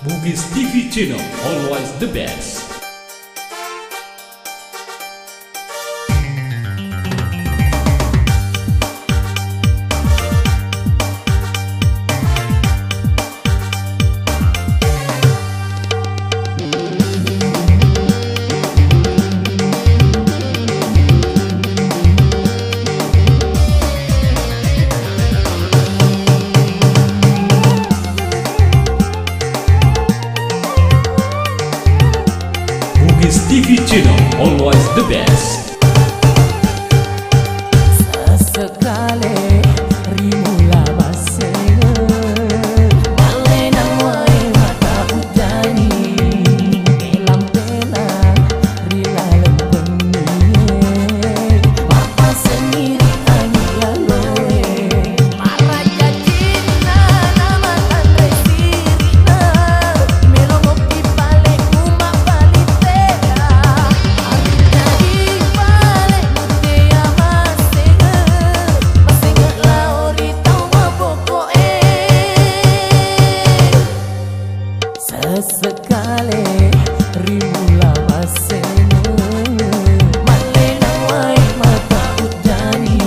Bugis TV Channel, always the best. Bugis TV Channel, always the best. Sesekali rimula basenge malena wae mata ujani elam pena rila lempeni apa sendiri anya loe maraja cinta nama tandre sirina melongo pipale kuma palitera jadi pale mutia masenge masenge laori tau mapokoe sesekali rimula basenge malena wae mata ujani.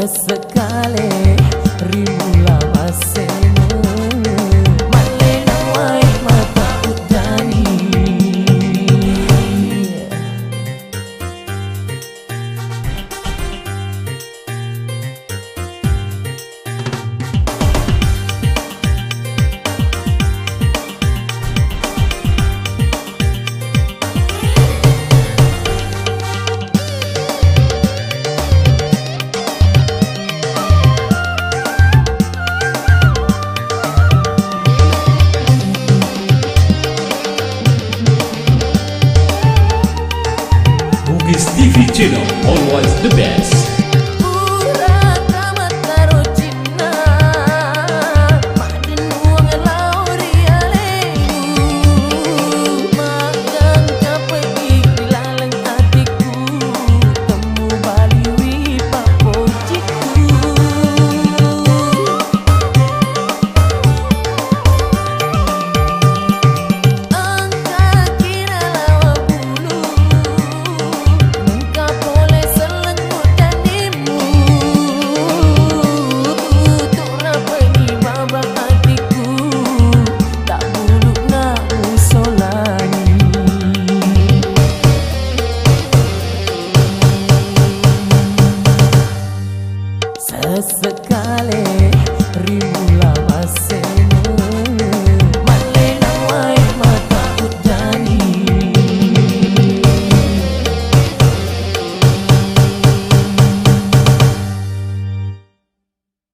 Sesekali rimula basenge malena wae mata ujani. Bugis TV Channel, always the best.